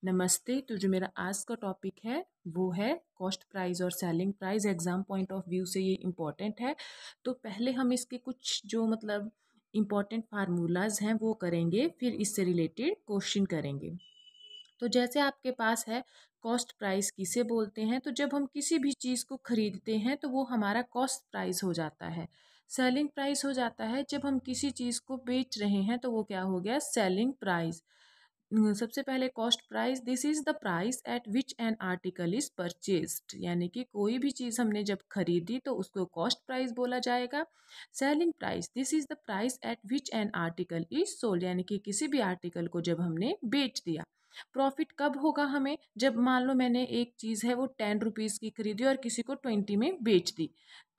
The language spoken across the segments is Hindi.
नमस्ते। तो जो मेरा आज का टॉपिक है वो है कॉस्ट प्राइस और selling price. Exam point of view से ये इम्पॉर्टेंट है। तो पहले हम इसके कुछ जो इम्पॉर्टेंट फार्मूलाज हैं वो करेंगे, फिर इससे रिलेटेड क्वेश्चन करेंगे। तो जैसे आपके पास है कॉस्ट प्राइस किसे बोलते हैं, तो जब हम किसी भी चीज़ को खरीदते हैं तो वो हमारा कॉस्ट प्राइस हो जाता है। सेलिंग प्राइस हो जाता है जब हम किसी चीज़ को बेच रहे हैं, तो वो क्या हो गया, सेलिंग प्राइस। सबसे पहले cost price, this is the price at which an article is purchased, यानी कि कोई भी चीज़ हमने जब खरीदी तो उसको कॉस्ट प्राइस बोला जाएगा। Selling price, this is the price at which an article is sold, यानी कि किसी भी आर्टिकल को जब हमने बेच दिया। प्रॉफिट कब होगा हमें, जब मान लो मैंने एक चीज़ है वो 10 रुपीज़ की खरीदी और किसी को 20 में बेच दी,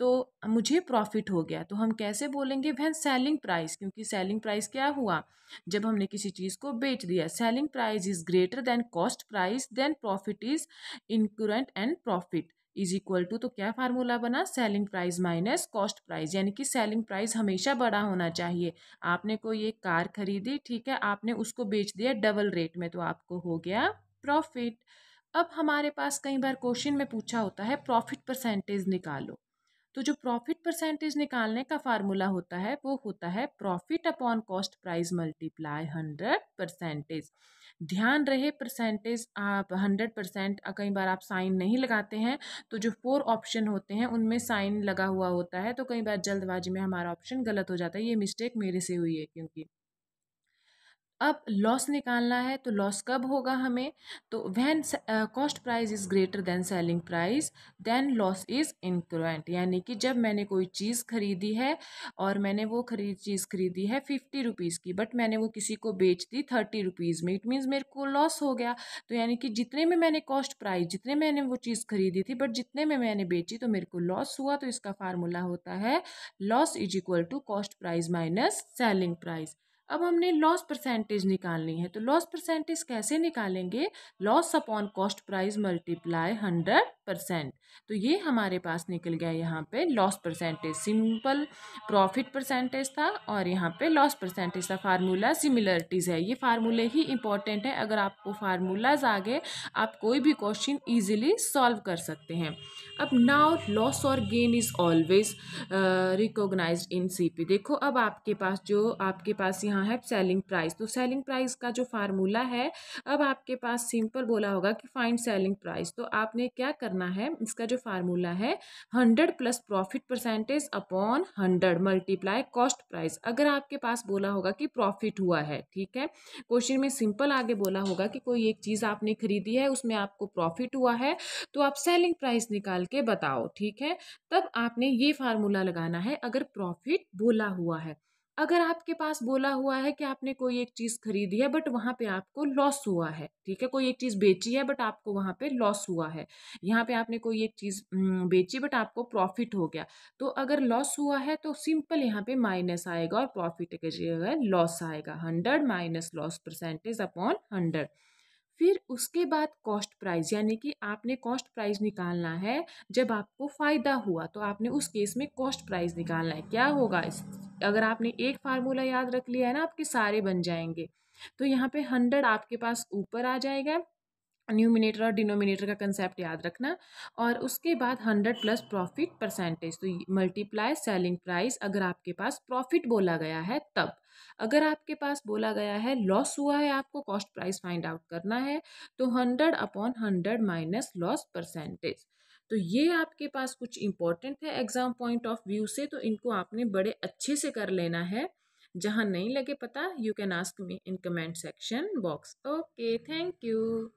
तो मुझे प्रॉफिट हो गया। तो हम कैसे बोलेंगे, वह सेलिंग प्राइस, क्योंकि सेलिंग प्राइस क्या हुआ, जब हमने किसी चीज़ को बेच दिया। Selling price is greater than cost price, then profit is increment and profit is equal to, तो क्या फार्मूला बना, selling price minus cost price, यानी कि सेलिंग प्राइस हमेशा बड़ा होना चाहिए। आपने कोई एक कार खरीदी, ठीक है, आपने उसको बेच दिया डबल रेट में, तो आपको हो गया प्रॉफिट। अब हमारे पास कई बार क्वेश्चन में पूछा होता है प्रॉफिट परसेंटेज निकालो। तो जो प्रॉफिट परसेंटेज निकालने का फार्मूला होता है वो होता है profit upon cost price multiply 100%। ध्यान रहे परसेंटेज आप 100%, कई बार आप साइन नहीं लगाते हैं, तो जो 4 ऑप्शन होते हैं उनमें साइन लगा हुआ होता है, तो कई बार जल्दबाजी में हमारा ऑप्शन गलत हो जाता है। ये मिस्टेक मेरे से हुई है। क्योंकि अब लॉस निकालना है, तो लॉस कब होगा हमें, तो when cost price is greater than selling price, then loss is increment, यानी कि जब मैंने कोई चीज़ खरीदी है और मैंने वो चीज़ खरीदी है 50 रुपीज़ की, बट मैंने वो किसी को बेच दी 30 रुपीज़ में, इट मीन्स मेरे को लॉस हो गया। तो यानी कि जितने में मैंने कॉस्ट प्राइस, जितने मैंने वो चीज़ खरीदी थी, बट जितने में मैंने बेची तो मेरे को लॉस हुआ। तो इसका फार्मूला होता है loss is equal to cost price minus selling price. अब हमने लॉस परसेंटेज निकालनी है, तो लॉस परसेंटेज कैसे निकालेंगे, loss upon cost price multiply 100%। तो ये हमारे पास निकल गया यहाँ पे loss percentage. Simple profit percentage था और यहाँ पे लॉस परसेंटेज था। फार्मूला सिमिलरिटीज़ है, ये फार्मूले ही इंपॉर्टेंट है। अगर आपको फार्मूलाज आ गए, आप कोई भी क्वेश्चन ईजिली सॉल्व कर सकते हैं। अब नाउ लॉस और gain is always recognised in CP. देखो अब आपके पास यहाँ है सेलिंग प्राइस, तो सेलिंग प्राइस का जो फार्मूला है, अब आपके पास सिंपल बोला होगा कि फाइंड सेलिंग प्राइस, तो आपने क्या करना है, इसका जो फार्मूला है 100 plus profit percentage upon 100 multiply cost price. अगर आपके पास बोला होगा कि प्रॉफिट हुआ है, ठीक है, क्वेश्चन में सिंपल आगे बोला होगा कि कोई एक चीज़ आपने खरीदी है, उसमें आपको प्रॉफिट हुआ है, तो आप सेलिंग प्राइस निकाल के बताओ, ठीक है। तब आपने ये फार्मूला लगाना है अगर प्रॉफिट बोला हुआ है। अगर आपके पास बोला हुआ है कि आपने कोई एक चीज़ खरीदी है बट वहाँ पे आपको लॉस हुआ है, ठीक है, कोई एक चीज़ बेची है बट आपको वहाँ पे लॉस हुआ है, यहाँ पे आपने कोई एक चीज़ बेची बट आपको प्रॉफिट हो गया, तो अगर लॉस हुआ है तो सिंपल यहाँ पे माइनस आएगा और प्रॉफिट की जगह लॉस आएगा। 100 माइनस लॉस परसेंटेज अपॉन 100। फिर उसके बाद कॉस्ट प्राइस, यानी कि आपने कॉस्ट प्राइस निकालना है जब आपको फ़ायदा हुआ, तो आपने उस केस में कॉस्ट प्राइस निकालना है। क्या होगा अगर आपने एक फार्मूला याद रख लिया है ना, आपके सारे बन जाएंगे। तो यहाँ पे 100 आपके पास ऊपर आ जाएगा, न्यूमिनेटर और डिनोमिनेटर का कंसेप्ट याद रखना, और उसके बाद 100 प्लस प्रॉफिट परसेंटेज, तो मल्टीप्लाई सेलिंग प्राइस। अगर आपके पास प्रॉफिट बोला गया है तब, अगर आपके पास बोला गया है लॉस हुआ है, आपको कॉस्ट प्राइस फाइंड आउट करना है, तो 100 अपॉन 100 माइनस लॉस परसेंटेज। तो ये आपके पास कुछ इंपॉर्टेंट है एग्जाम पॉइंट ऑफ व्यू से, तो इनको आपने बड़े अच्छे से कर लेना है। जहाँ नहीं लगे पता, you can ask me in comment section box. Okay, thank you.